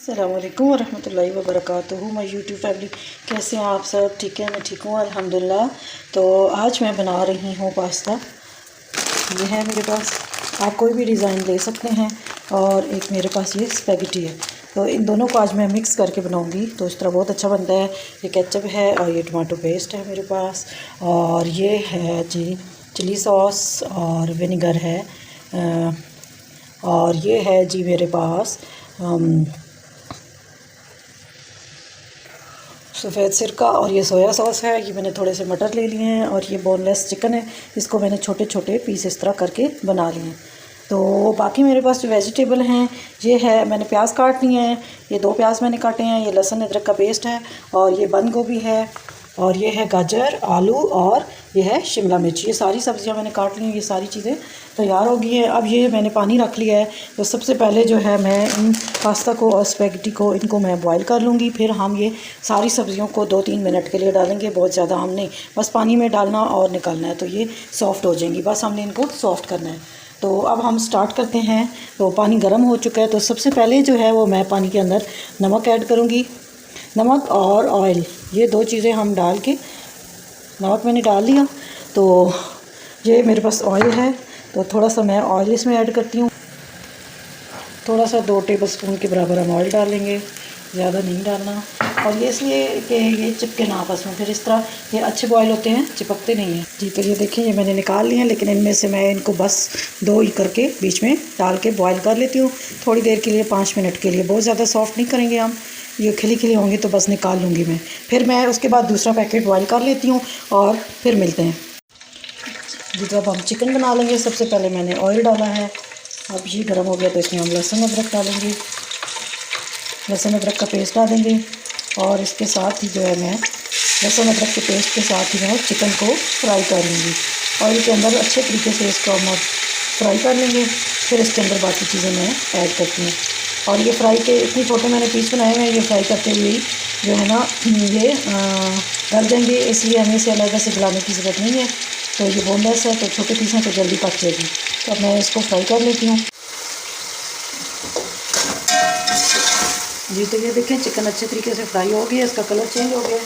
अस्सलामुअलैकुम वरहमतुल्लाहि वबरकातुहू। My YouTube family, कैसे हैं आप सब? ठीक है, मैं ठीक हूँ अल्हम्दुलिल्लाह। तो आज मैं बना रही हूँ पास्ता। ये है मेरे पास, आप कोई भी डिज़ाइन ले सकते हैं। और एक मेरे पास ये स्पैगेटी है, तो इन दोनों को आज मैं मिक्स करके बनाऊँगी। तो इस तरह बहुत अच्छा बनता है। ये केचप है और ये टमाटो पेस्ट है मेरे पास, और ये है जी चिली सॉस और विनेगर है, और ये है जी मेरे पास सफ़ेद सिरका, और ये सोया सॉस है। ये मैंने थोड़े से मटर ले लिए हैं, और ये बोनलेस चिकन है। इसको मैंने छोटे छोटे पीस इस तरह करके बना लिए हैं। तो बाकी मेरे पास जो वेजिटेबल हैं, ये है, मैंने प्याज काट लिए हैं। ये 2 प्याज मैंने काटे हैं। ये लहसुन अदरक का पेस्ट है, और ये बंद गोभी है, और ये है गाजर, आलू, और ये है शिमला मिर्च। ये सारी सब्जियां मैंने काट ली हैं। ये सारी चीज़ें तैयार हो गई हैं। अब ये मैंने पानी रख लिया है। तो सबसे पहले जो है मैं इन पास्ता को और स्पैगेटी को, इनको मैं बॉईल कर लूँगी। फिर हम ये सारी सब्जियों को 2-3 मिनट के लिए डालेंगे। बहुत ज़्यादा हम नहीं, बस पानी में डालना और निकालना है, तो ये सॉफ़्ट हो जाएंगी। बस हमने इनको सॉफ़्ट करना है। तो अब हम स्टार्ट करते हैं। तो पानी गर्म हो चुका है। तो सबसे पहले जो है वो मैं पानी के अंदर नमक ऐड करूँगी। नमक और ऑयल, ये 2 चीज़ें हम डाल के, नमक मैंने डाल लिया। तो ये मेरे पास ऑयल है, तो थोड़ा सा मैं ऑयल इसमें ऐड करती हूँ। थोड़ा सा 2 टेबलस्पून के बराबर हम ऑयल डालेंगे, ज़्यादा नहीं डालना। और ये इसलिए कि ये चिपके ना आपस में, फिर इस तरह ये अच्छे बॉयल होते हैं, चिपकते नहीं हैं जी। तो ये देखिए, ये मैंने निकाल लिए हैं, लेकिन इनमें से मैं इनको बस 2 ही करके बीच में डाल के बॉयल कर लेती हूँ थोड़ी देर के लिए, 5 मिनट के लिए। बहुत ज़्यादा सॉफ्ट नहीं करेंगे हम, ये खिली खिली होंगी तो बस निकाल लूँगी मैं। फिर मैं उसके बाद दूसरा पैकेट बॉयल कर लेती हूँ, और फिर मिलते हैं जी। तो अब हम चिकन बना लेंगे। सबसे पहले मैंने ऑयल डाला है, अब ये गर्म हो गया तो इसमें हम लहसुन अदरक डालेंगे। लहसुन अदरक का पेस्ट डालेंगे, और इसके साथ ही जो है मैं लहसुन अदरक के पेस्ट के साथ ही मैं चिकन को फ्राई कर लूँगी। ऑयल के अंदर अच्छे तरीके से इसको हम फ्राई कर लेंगे। फिर इसके अंदर बाकी चीज़ें मैं ऐड करती हूँ। और ये फ्राई के इतने छोटे मैंने पीस बनाए हुए हैं, ये फ्राई करते हुए जो है ना ये गल जाएंगे, इसलिए हमें इसे अलग से गलाने की ज़रूरत नहीं है। तो ये बोनलेस है, तो छोटे पीस हैं तो जल्दी पक जाएगी। तो अब मैं इसको फ्राई कर लेती हूँ जी। तो ये देखें, चिकन अच्छे तरीके से फ्राई हो गया, इसका कलर चेंज हो गया।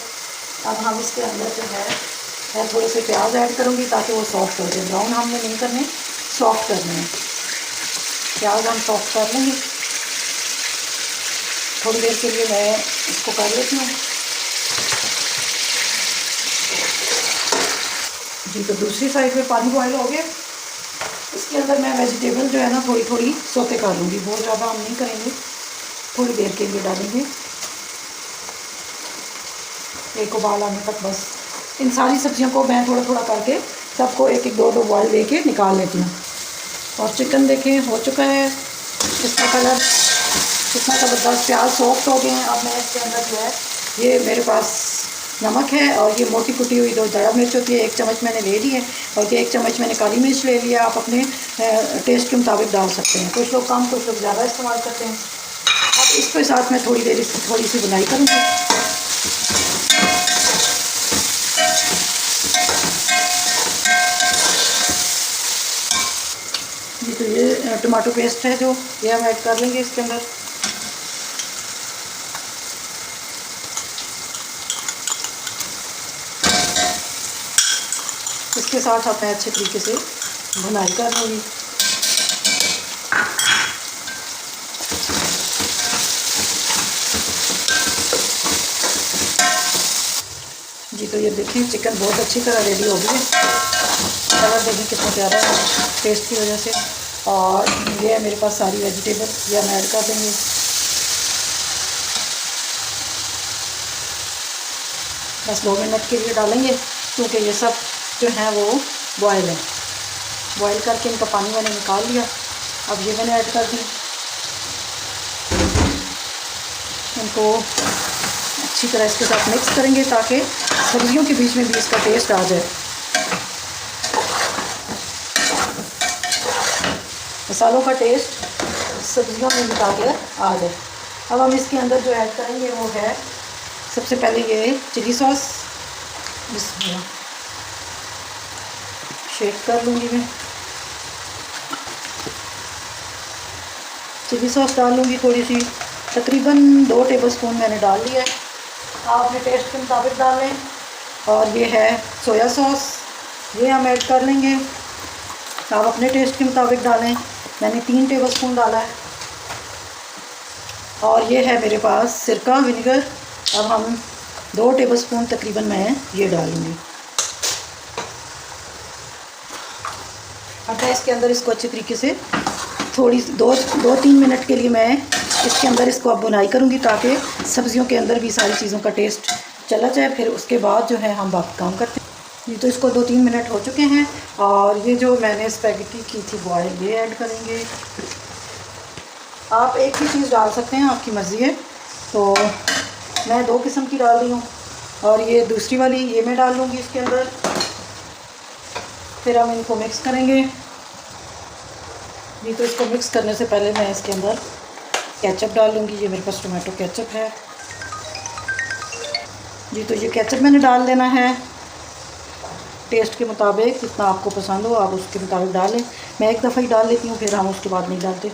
अब हम इसके अंदर जो है मैं थोड़े से प्याज ऐड करूँगी, ताकि वो सॉफ्ट हो जाए। ब्राउन हमने नहीं करने, सॉफ्ट करने हैं। प्याज हम सॉफ्ट कर लेंगे। थोड़ी देर के लिए मैं इसको कर लेती हूँ जी। तो दूसरी साइड पे पानी बॉयल हो गया। इसके अंदर मैं वेजिटेबल जो है ना थोड़ी थोड़ी सौते कर लूँगी। बहुत ज़्यादा हम नहीं करेंगे, थोड़ी देर के लिए डालेंगे, एक उबाल आने तक बस। इन सारी सब्जियों को मैं थोड़ा थोड़ा करके सबको 1-1 2-2 बॉयल दे के निकाल लेती हूँ। और चिकन देखें हो चुका है, इसका कलर कितना ज़बरदस्त, प्याज सॉफ्ट हो गए हैं। अब मैं इसके अंदर जो है, ये मेरे पास नमक है, और ये मोटी कुटी हुई 2 दड़ा मिर्च होती है, 1 चम्मच मैंने ले ली है, और ये 1 चम्मच मैंने काली मिर्च ले लिया। आप अपने टेस्ट के मुताबिक डाल सकते हैं, कुछ लोग कम कुछ लोग ज़्यादा इस्तेमाल करते हैं। अब इसके साथ मैं थोड़ी देर इसकी थोड़ी सी बुनाई करूँगी जी। तो ये टमाटो पेस्ट है जो, ये हम ऐड कर लेंगे इसके अंदर। इसके साथ अब मैं अच्छे तरीके से भुनाई कर लूँगी जी। तो ये देखिए, चिकन बहुत अच्छी तरह रेडी हो गई है। कलर देखिए कितना प्यारा है टेस्ट की वजह से। और ये है मेरे पास सारी वेजिटेबल, ये हम ऐड कर देंगे। बस 2 मिनट के लिए डालेंगे, क्योंकि ये सब जो है वो बॉयल है। बॉयल करके इनका पानी मैंने निकाल लिया। अब ये मैंने ऐड कर दी। इनको अच्छी तरह इसके साथ मिक्स करेंगे, ताकि सब्जियों के बीच में भी इसका टेस्ट आ जाए, मसालों का टेस्ट सब्जियों में निकाल कर आ जाए। अब हम इसके अंदर जो ऐड करेंगे वो है, सबसे पहले ये चिली सॉस। बिस्मिल्लाह, शेक कर लूँगी मैं। चिली सॉस डाल लूँगी थोड़ी सी, तकरीबन 2 टेबलस्पून मैंने डाल लिया है। आप अपने टेस्ट के मुताबिक डाल लें। और ये है सोया सॉस, ये हम ऐड कर लेंगे। आप अपने टेस्ट के मुताबिक डालें, मैंने 3 टेबलस्पून डाला है। और ये है मेरे पास सिरका विनेगर, अब हम 2 टेबलस्पून तकरीबन मैं ये डालूँगी। अब मैं इसके अंदर इसको अच्छे तरीके से थोड़ी 2-3 मिनट के लिए मैं इसके अंदर इसको अब बुनाई करूँगी, ताकि सब्ज़ियों के अंदर भी सारी चीज़ों का टेस्ट चला जाए। फिर उसके बाद जो है हम बाकी काम करते हैं। ये तो इसको 2-3 मिनट हो चुके हैं। और ये जो मैंने स्पैगेटी की थी बॉयल, ये ऐड करेंगे। आप एक ही चीज़ डाल सकते हैं, आपकी मर्ज़ी है। तो मैं 2 किस्म की डाल रही हूँ। और ये दूसरी वाली ये मैं डाल लूँगी इसके अंदर। फिर हम इनको मिक्स करेंगे। जी तो इसको मिक्स करने से पहले मैं इसके अंदर केचप डाल लूँगी। ये मेरे पास टोमेटो केचप है। जी तो ये केचप मैंने डाल देना है टेस्ट के मुताबिक, जितना आपको पसंद हो आप उसके मुताबिक डालें। मैं एक दफ़ा ही डाल लेती हूँ, फिर हम उसके बाद नहीं डालते,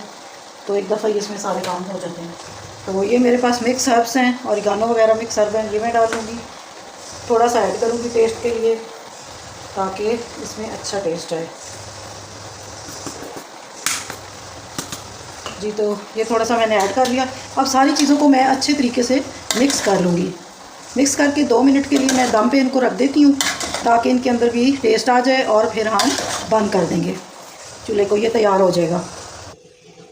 तो एक दफ़ा ही इसमें सारे काम हो जाते हैं। तो ये मेरे पास मिक्स हर्ब्स हैं, ऑरिगानो वगैरह मिक्स हर्ब हैं, ये मैं डाल लूँगी। थोड़ा सा ऐड करूँगी टेस्ट के लिए, ताकि इसमें अच्छा टेस्ट आए। जी तो ये थोड़ा सा मैंने ऐड कर लिया। अब सारी चीज़ों को मैं अच्छे तरीके से मिक्स कर लूँगी। मिक्स करके 2 मिनट के लिए मैं दम पे इनको रख देती हूँ, ताकि इनके अंदर भी टेस्ट आ जाए। और फिर हम बंद कर देंगे चूल्हे को, ये तैयार हो जाएगा।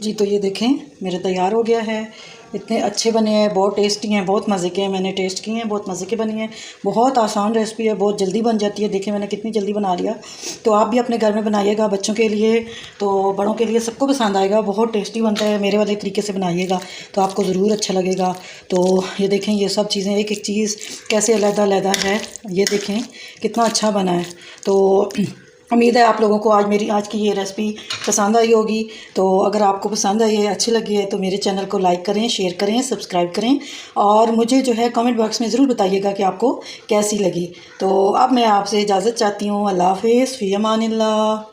जी तो ये देखें मेरे तैयार हो गया है। इतने अच्छे बने हैं, बहुत टेस्टी हैं, बहुत मज़े के हैं। मैंने टेस्ट किए हैं, बहुत मज़े के बने हैं। बहुत आसान रेसिपी है, बहुत जल्दी बन जाती है। देखें मैंने कितनी जल्दी बना लिया। तो आप भी अपने घर में बनाइएगा, बच्चों के लिए तो बड़ों के लिए, सबको पसंद आएगा। बहुत टेस्टी बनता है। मेरे वाले तरीके से बनाइएगा तो आपको ज़रूर अच्छा लगेगा। तो ये देखें ये सब चीज़ें, एक एक चीज़ कैसे अलग-अलग है। ये देखें कितना अच्छा बना है। तो उम्मीद है आप लोगों को आज की ये रेसिपी पसंद आई होगी। तो अगर आपको पसंद आई है, अच्छी लगी है, तो मेरे चैनल को लाइक करें, शेयर करें, सब्सक्राइब करें। और मुझे जो है कमेंट बॉक्स में ज़रूर बताइएगा कि आपको कैसी लगी। तो अब मैं आपसे इजाज़त चाहती हूँ। अल्लाह हाफ़िज़, फ़ी अमानिल्लाह।